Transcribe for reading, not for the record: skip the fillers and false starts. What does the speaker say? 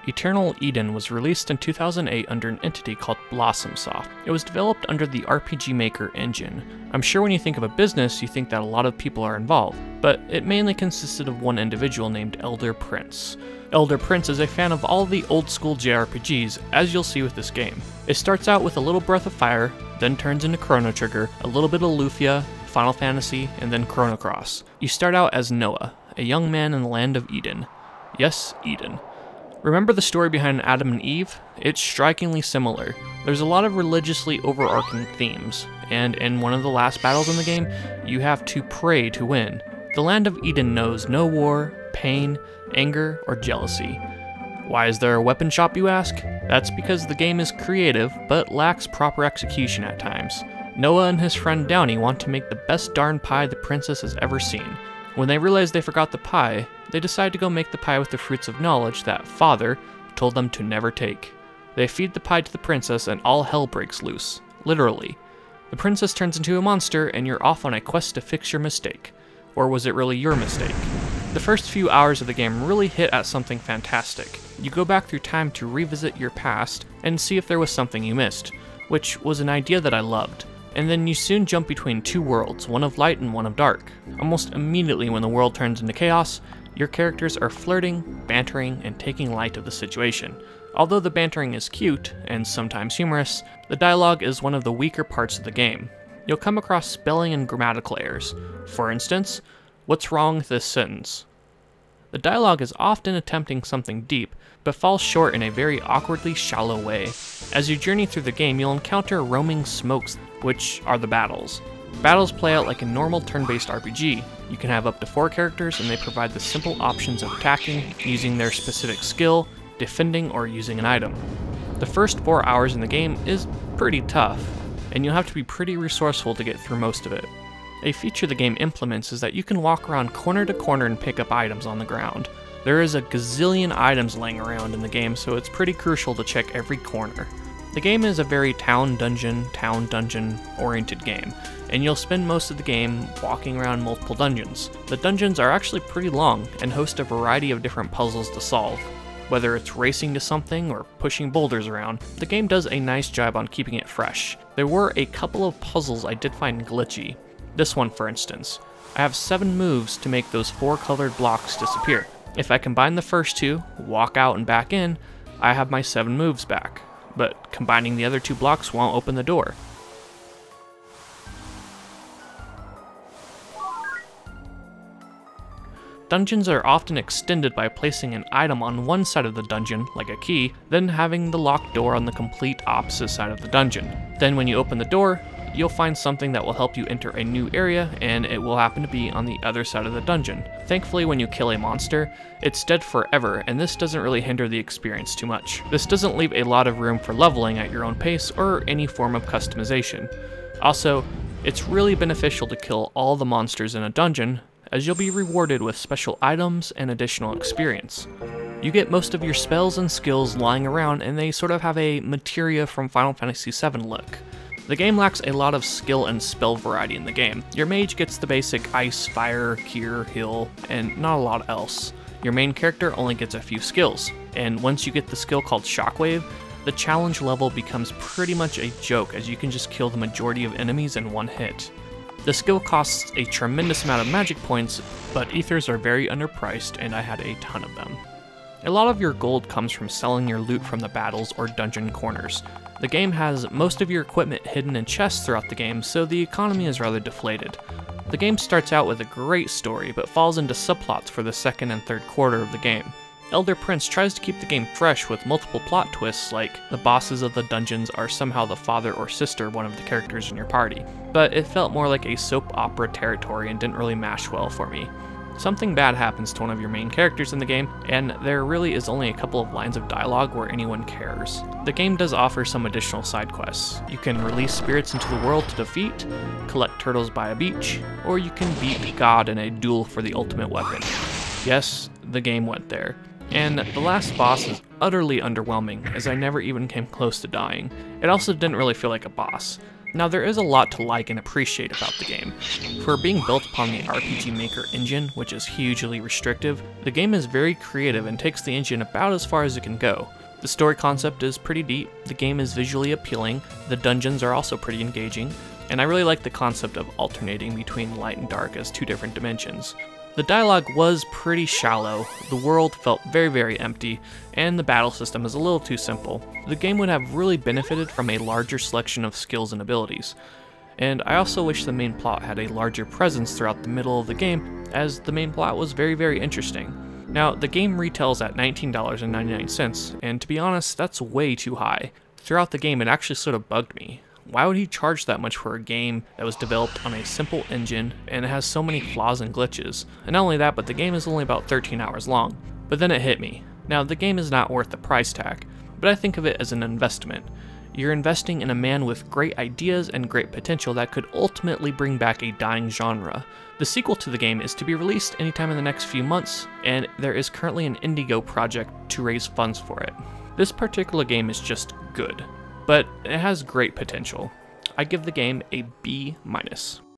Eternal Eden was released in 2008 under an entity called BlossomSoft. It was developed under the RPG Maker engine. I'm sure when you think of a business, you think that a lot of people are involved, but it mainly consisted of one individual named Elder Prince. Elder Prince is a fan of all the old school JRPGs, as you'll see with this game. It starts out with a little Breath of Fire, then turns into Chrono Trigger, a little bit of Lufia, Final Fantasy, and then Chrono Cross. You start out as Noah, a young man in the land of Eden. Yes, Eden. Remember the story behind Adam and Eve? It's strikingly similar. There's a lot of religiously overarching themes, and in one of the last battles in the game, you have to pray to win. The land of Eden knows no war, pain, anger, or jealousy. Why is there a weapon shop, you ask? That's because the game is creative, but lacks proper execution at times. Noah and his friend Downey want to make the best darn pie the princess has ever seen. When they realize they forgot the pie, they decide to go make the pie with the fruits of knowledge that Father told them to never take. They feed the pie to the princess and all hell breaks loose. Literally. The princess turns into a monster and you're off on a quest to fix your mistake. Or was it really your mistake? The first few hours of the game really hit at something fantastic. You go back through time to revisit your past and see if there was something you missed, which was an idea that I loved. And then you soon jump between two worlds, one of light and one of dark. Almost immediately when the world turns into chaos, your characters are flirting, bantering, and taking light of the situation. Although the bantering is cute, and sometimes humorous, the dialogue is one of the weaker parts of the game. You'll come across spelling and grammatical errors. For instance, what's wrong with this sentence? The dialogue is often attempting something deep, but falls short in a very awkwardly shallow way. As you journey through the game, you'll encounter roaming smokes, which are the battles. Battles play out like a normal turn-based RPG. You can have up to 4 characters and they provide the simple options of attacking, using their specific skill, defending, or using an item. The first 4 hours in the game is pretty tough, and you'll have to be pretty resourceful to get through most of it. A feature the game implements is that you can walk around corner to corner and pick up items on the ground. There is a gazillion items laying around in the game, so it's pretty crucial to check every corner. The game is a very town dungeon oriented game, and you'll spend most of the game walking around multiple dungeons. The dungeons are actually pretty long and host a variety of different puzzles to solve. Whether it's racing to something or pushing boulders around, the game does a nice job on keeping it fresh. There were a couple of puzzles I did find glitchy. This one, for instance. I have 7 moves to make those 4 colored blocks disappear. If I combine the first 2, walk out and back in, I have my 7 moves back. But combining the other 2 blocks won't open the door. Dungeons are often extended by placing an item on one side of the dungeon, like a key, then having the locked door on the complete opposite side of the dungeon. Then when you open the door, you'll find something that will help you enter a new area, and it will happen to be on the other side of the dungeon. Thankfully, when you kill a monster, it's dead forever, and this doesn't really hinder the experience too much. This doesn't leave a lot of room for leveling at your own pace or any form of customization. Also, it's really beneficial to kill all the monsters in a dungeon, as you'll be rewarded with special items and additional experience. You get most of your spells and skills lying around, and they sort of have a materia from Final Fantasy VII look. The game lacks a lot of skill and spell variety in the game. Your mage gets the basic ice, fire, cure, heal, and not a lot else. Your main character only gets a few skills, and once you get the skill called Shockwave, the challenge level becomes pretty much a joke as you can just kill the majority of enemies in one hit. The skill costs a tremendous amount of magic points, but ethers are very underpriced and I had a ton of them. A lot of your gold comes from selling your loot from the battles or dungeon corners. The game has most of your equipment hidden in chests throughout the game, so the economy is rather deflated. The game starts out with a great story, but falls into subplots for the second and third quarter of the game. Elder Prince tries to keep the game fresh with multiple plot twists, like the bosses of the dungeons are somehow the father or sister of one of the characters in your party, but it felt more like a soap opera territory and didn't really mash well for me. Something bad happens to one of your main characters in the game, and there really is only a couple of lines of dialogue where anyone cares. The game does offer some additional side quests. You can release spirits into the world to defeat, collect turtles by a beach, or you can beat God in a duel for the ultimate weapon. Yes, the game went there. And the last boss is utterly underwhelming, as I never even came close to dying. It also didn't really feel like a boss. Now there is a lot to like and appreciate about the game. For being built upon the RPG Maker engine, which is hugely restrictive, the game is very creative and takes the engine about as far as it can go. The story concept is pretty deep, the game is visually appealing, the dungeons are also pretty engaging, and I really like the concept of alternating between light and dark as two different dimensions. The dialogue was pretty shallow, the world felt very empty, and the battle system is a little too simple. The game would have really benefited from a larger selection of skills and abilities. And I also wish the main plot had a larger presence throughout the middle of the game, as the main plot was very interesting. Now, the game retails at $19.99, and to be honest, that's way too high. Throughout the game, it actually sort of bugged me. Why would he charge that much for a game that was developed on a simple engine and it has so many flaws and glitches? And not only that, but the game is only about 13 hours long. But then it hit me. Now, the game is not worth the price tag, but I think of it as an investment. You're investing in a man with great ideas and great potential that could ultimately bring back a dying genre. The sequel to the game is to be released anytime in the next few months, and there is currently an Indigo project to raise funds for it. This particular game is just good, but it has great potential. I give the game a B-.